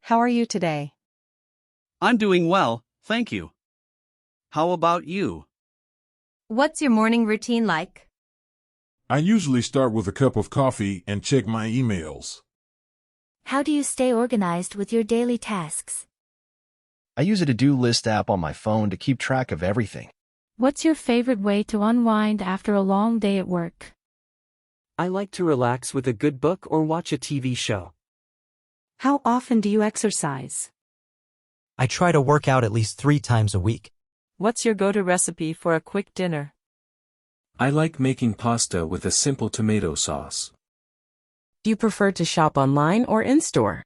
how are you today? I'm doing well, thank you. How about you? What's your morning routine like? I usually start with a cup of coffee and check my emails. How do you stay organized with your daily tasks? I use a to-do list app on my phone to keep track of everything. What's your favorite way to unwind after a long day at work? I like to relax with a good book or watch a TV show. How often do you exercise? I try to work out at least 3 times a week. What's your go-to recipe for a quick dinner? I like making pasta with a simple tomato sauce. Do you prefer to shop online or in-store?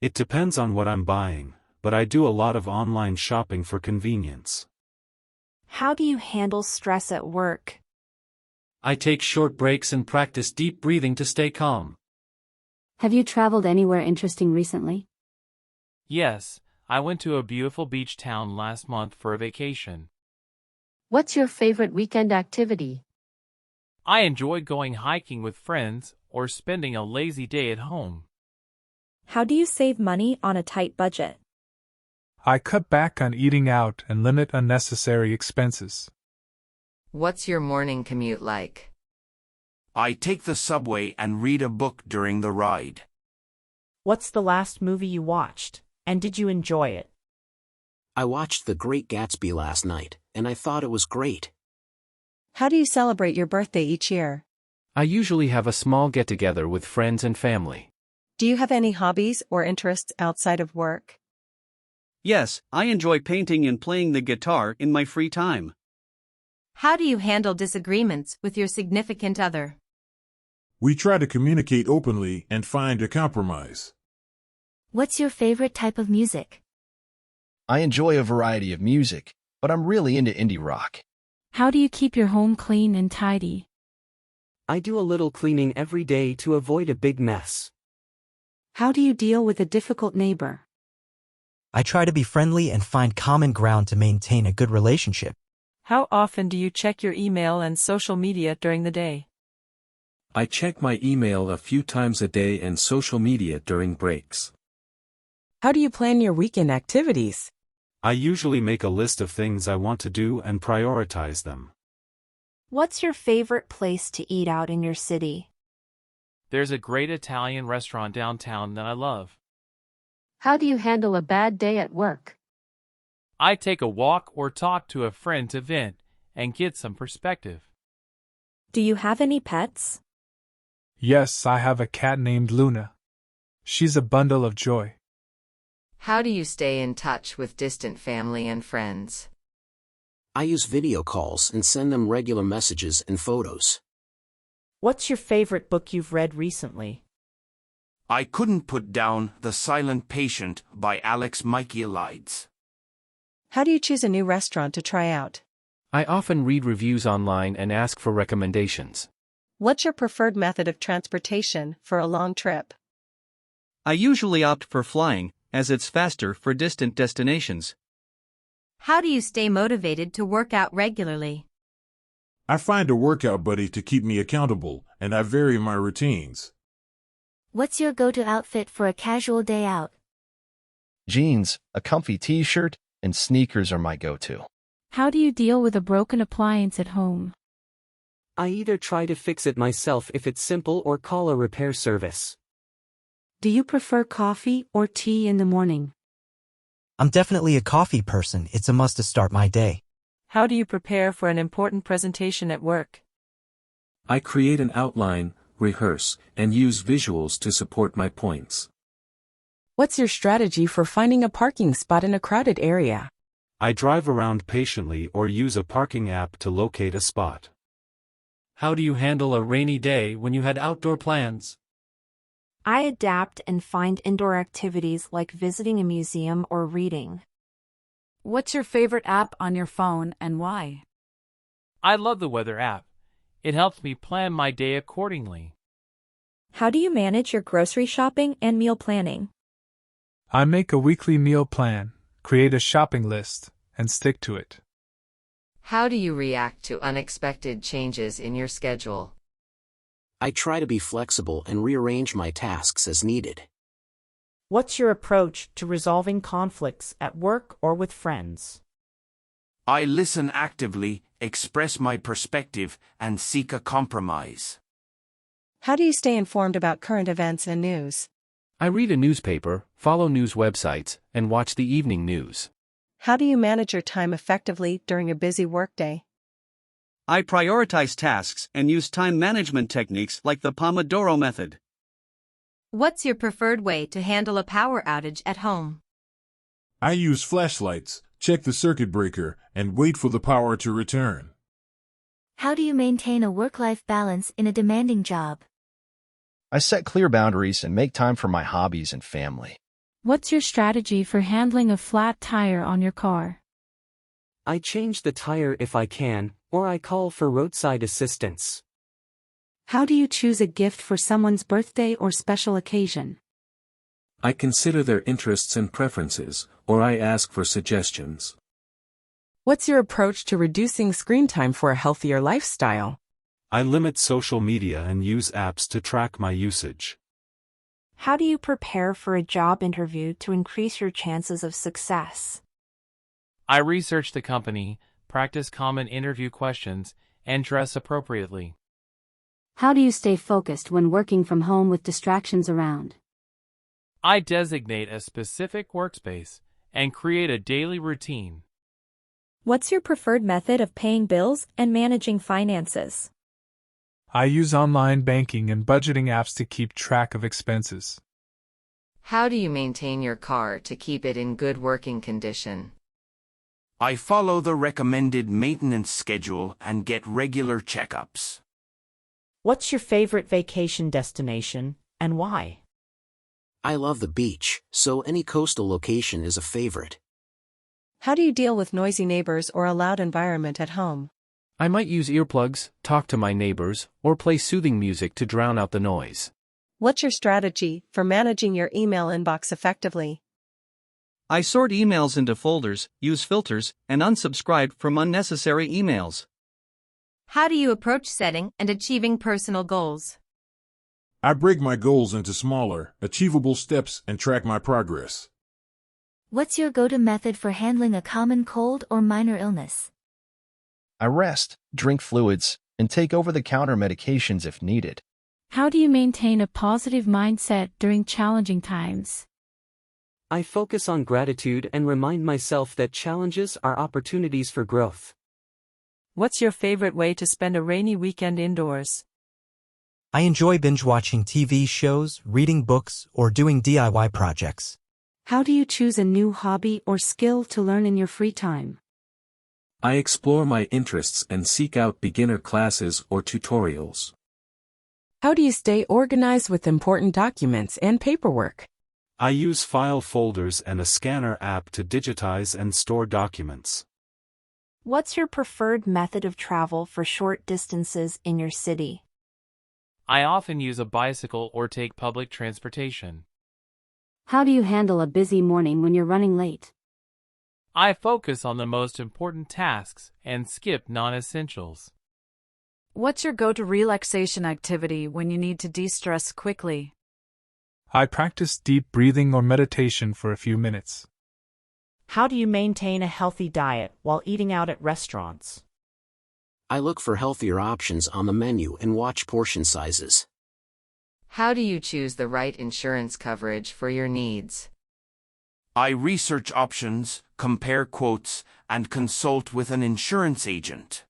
It depends on what I'm buying, but I do a lot of online shopping for convenience. How do you handle stress at work? I take short breaks and practice deep breathing to stay calm. Have you traveled anywhere interesting recently? Yes, I went to a beautiful beach town last month for a vacation. What's your favorite weekend activity? I enjoy going hiking with friends or spending a lazy day at home. How do you save money on a tight budget? I cut back on eating out and limit unnecessary expenses. What's your morning commute like? I take the subway and read a book during the ride. What's the last movie you watched, and did you enjoy it? I watched The Great Gatsby last night, and I thought it was great. How do you celebrate your birthday each year? I usually have a small get-together with friends and family. Do you have any hobbies or interests outside of work? Yes, I enjoy painting and playing the guitar in my free time. How do you handle disagreements with your significant other? We try to communicate openly and find a compromise. What's your favorite type of music? I enjoy a variety of music, but I'm really into indie rock. How do you keep your home clean and tidy? I do a little cleaning every day to avoid a big mess. How do you deal with a difficult neighbor? I try to be friendly and find common ground to maintain a good relationship. How often do you check your email and social media during the day? I check my email a few times a day and social media during breaks. How do you plan your weekend activities? I usually make a list of things I want to do and prioritize them. What's your favorite place to eat out in your city? There's a great Italian restaurant downtown that I love. How do you handle a bad day at work? I take a walk or talk to a friend to vent and get some perspective. Do you have any pets? Yes, I have a cat named Luna. She's a bundle of joy. How do you stay in touch with distant family and friends? I use video calls and send them regular messages and photos. What's your favorite book you've read recently? I couldn't put down The Silent Patient by Alex Michaelides. How do you choose a new restaurant to try out? I often read reviews online and ask for recommendations. What's your preferred method of transportation for a long trip? I usually opt for flying, as it's faster for distant destinations. How do you stay motivated to work out regularly? I find a workout buddy to keep me accountable, and I vary my routines. What's your go-to outfit for a casual day out? Jeans, a comfy t-shirt, and sneakers are my go-to. How do you deal with a broken appliance at home? I either try to fix it myself if it's simple or call a repair service. Do you prefer coffee or tea in the morning? I'm definitely a coffee person. It's a must to start my day. How do you prepare for an important presentation at work? I create an outline, rehearse, and use visuals to support my points. What's your strategy for finding a parking spot in a crowded area? I drive around patiently or use a parking app to locate a spot. How do you handle a rainy day when you had outdoor plans? I adapt and find indoor activities like visiting a museum or reading. What's your favorite app on your phone and why? I love the weather app. It helps me plan my day accordingly. How do you manage your grocery shopping and meal planning? I make a weekly meal plan, create a shopping list, and stick to it. How do you react to unexpected changes in your schedule? I try to be flexible and rearrange my tasks as needed. What's your approach to resolving conflicts at work or with friends? I listen actively, express my perspective, and seek a compromise. How do you stay informed about current events and news? I read a newspaper, follow news websites, and watch the evening news. How do you manage your time effectively during a busy workday? I prioritize tasks and use time management techniques like the Pomodoro method. What's your preferred way to handle a power outage at home? I use flashlights, check the circuit breaker, and wait for the power to return. How do you maintain a work-life balance in a demanding job? I set clear boundaries and make time for my hobbies and family. What's your strategy for handling a flat tire on your car? I change the tire if I can, or I call for roadside assistance. How do you choose a gift for someone's birthday or special occasion? I consider their interests and preferences, or I ask for suggestions. What's your approach to reducing screen time for a healthier lifestyle? I limit social media and use apps to track my usage. How do you prepare for a job interview to increase your chances of success? I research the company, practice common interview questions, and dress appropriately. How do you stay focused when working from home with distractions around? I designate a specific workspace and create a daily routine. What's your preferred method of paying bills and managing finances? I use online banking and budgeting apps to keep track of expenses. How do you maintain your car to keep it in good working condition? I follow the recommended maintenance schedule and get regular checkups. What's your favorite vacation destination, and why? I love the beach, so any coastal location is a favorite. How do you deal with noisy neighbors or a loud environment at home? I might use earplugs, talk to my neighbors, or play soothing music to drown out the noise. What's your strategy for managing your email inbox effectively? I sort emails into folders, use filters, and unsubscribe from unnecessary emails. How do you approach setting and achieving personal goals? I break my goals into smaller, achievable steps and track my progress. What's your go-to method for handling a common cold or minor illness? I rest, drink fluids, and take over-the-counter medications if needed. How do you maintain a positive mindset during challenging times? I focus on gratitude and remind myself that challenges are opportunities for growth. What's your favorite way to spend a rainy weekend indoors? I enjoy binge-watching TV shows, reading books, or doing DIY projects. How do you choose a new hobby or skill to learn in your free time? I explore my interests and seek out beginner classes or tutorials. How do you stay organized with important documents and paperwork? I use file folders and a scanner app to digitize and store documents. What's your preferred method of travel for short distances in your city? I often use a bicycle or take public transportation. How do you handle a busy morning when you're running late? I focus on the most important tasks and skip non-essentials. What's your go-to relaxation activity when you need to de-stress quickly? I practice deep breathing or meditation for a few minutes. How do you maintain a healthy diet while eating out at restaurants? I look for healthier options on the menu and watch portion sizes. How do you choose the right insurance coverage for your needs? I research options, compare quotes, and consult with an insurance agent.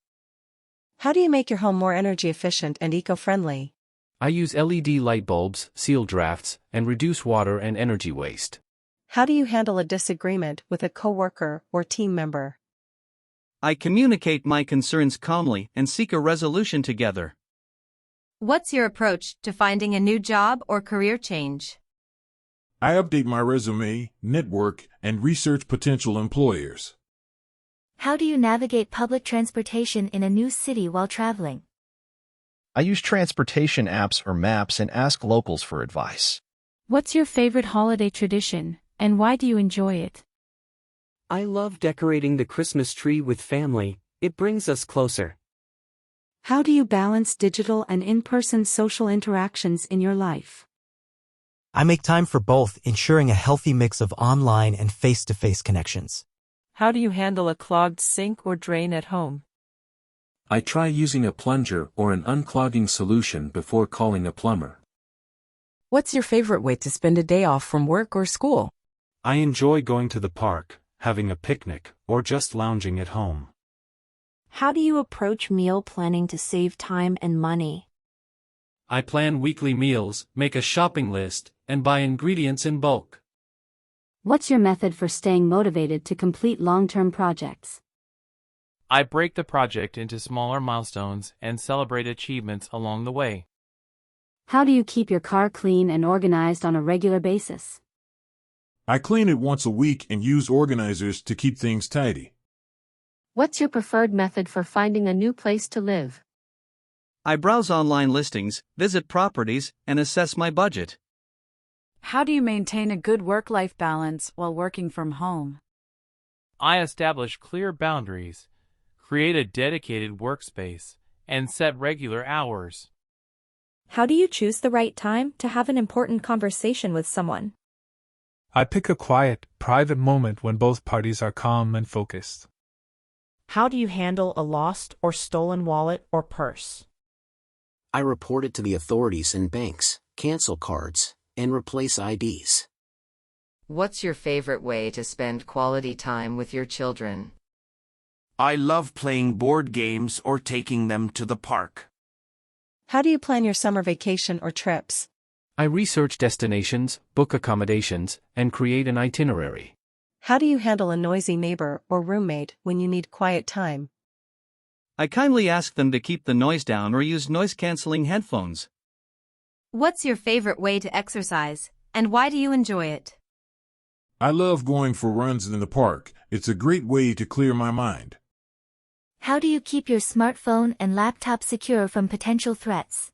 How do you make your home more energy efficient and eco-friendly? I use LED light bulbs, seal drafts, and reduce water and energy waste. How do you handle a disagreement with a coworker or team member? I communicate my concerns calmly and seek a resolution together. What's your approach to finding a new job or career change? I update my resume, network, and research potential employers. How do you navigate public transportation in a new city while traveling? I use transportation apps or maps and ask locals for advice. What's your favorite holiday tradition, and why do you enjoy it? I love decorating the Christmas tree with family. It brings us closer. How do you balance digital and in-person social interactions in your life? I make time for both, ensuring a healthy mix of online and face-to-face connections. How do you handle a clogged sink or drain at home? I try using a plunger or an unclogging solution before calling a plumber. What's your favorite way to spend a day off from work or school? I enjoy going to the park, having a picnic, or just lounging at home. How do you approach meal planning to save time and money? I plan weekly meals, make a shopping list, and buy ingredients in bulk. What's your method for staying motivated to complete long-term projects? I break the project into smaller milestones and celebrate achievements along the way. How do you keep your car clean and organized on a regular basis? I clean it once a week and use organizers to keep things tidy. What's your preferred method for finding a new place to live? I browse online listings, visit properties, and assess my budget. How do you maintain a good work-life balance while working from home? I establish clear boundaries, create a dedicated workspace, and set regular hours. How do you choose the right time to have an important conversation with someone? I pick a quiet, private moment when both parties are calm and focused. How do you handle a lost or stolen wallet or purse? I report it to the authorities and banks, cancel cards, and replace IDs. What's your favorite way to spend quality time with your children? I love playing board games or taking them to the park. How do you plan your summer vacation or trips? I research destinations, book accommodations, and create an itinerary. How do you handle a noisy neighbor or roommate when you need quiet time? I kindly ask them to keep the noise down or use noise-canceling headphones. What's your favorite way to exercise, and why do you enjoy it? I love going for runs in the park. It's a great way to clear my mind. How do you keep your smartphone and laptop secure from potential threats?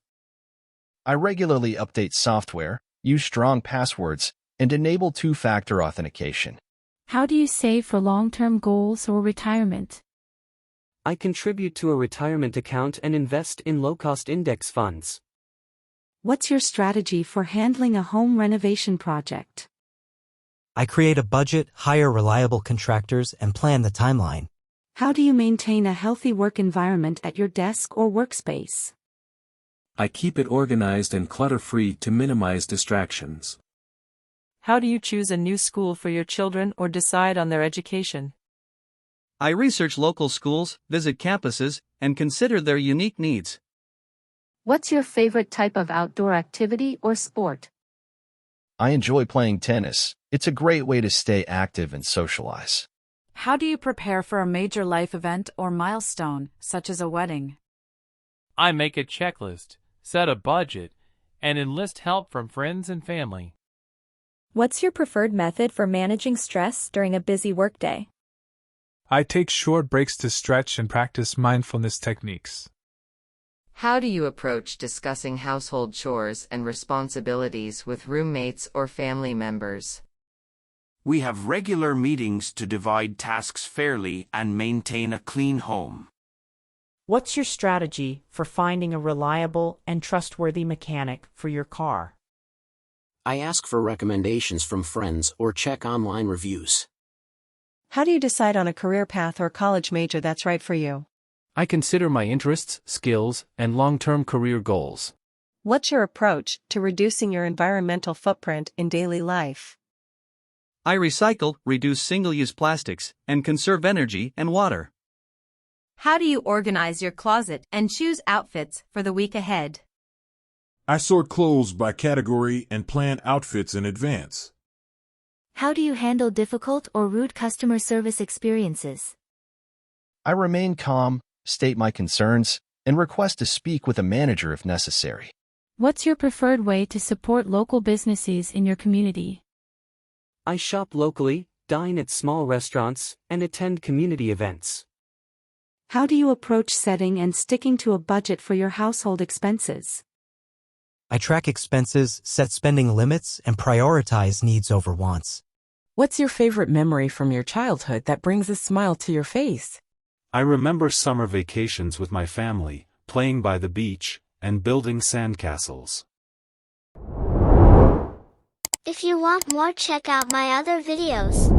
I regularly update software, use strong passwords, and enable two-factor authentication. How do you save for long-term goals or retirement? I contribute to a retirement account and invest in low-cost index funds. What's your strategy for handling a home renovation project? I create a budget, hire reliable contractors, and plan the timeline. How do you maintain a healthy work environment at your desk or workspace? I keep it organized and clutter-free to minimize distractions. How do you choose a new school for your children or decide on their education? I research local schools, visit campuses, and consider their unique needs. What's your favorite type of outdoor activity or sport? I enjoy playing tennis. It's a great way to stay active and socialize. How do you prepare for a major life event or milestone, such as a wedding? I make a checklist, set a budget, and enlist help from friends and family. What's your preferred method for managing stress during a busy workday? I take short breaks to stretch and practice mindfulness techniques. How do you approach discussing household chores and responsibilities with roommates or family members? We have regular meetings to divide tasks fairly and maintain a clean home. What's your strategy for finding a reliable and trustworthy mechanic for your car? I ask for recommendations from friends or check online reviews. How do you decide on a career path or college major that's right for you? I consider my interests, skills, and long-term career goals. What's your approach to reducing your environmental footprint in daily life? I recycle, reduce single-use plastics, and conserve energy and water. How do you organize your closet and choose outfits for the week ahead? I sort clothes by category and plan outfits in advance. How do you handle difficult or rude customer service experiences? I remain calm, state my concerns, and request to speak with a manager if necessary. What's your preferred way to support local businesses in your community? I shop locally, dine at small restaurants, and attend community events. How do you approach setting and sticking to a budget for your household expenses? I track expenses, set spending limits, and prioritize needs over wants. What's your favorite memory from your childhood that brings a smile to your face? I remember summer vacations with my family, playing by the beach, and building sandcastles. If you want more, check out my other videos.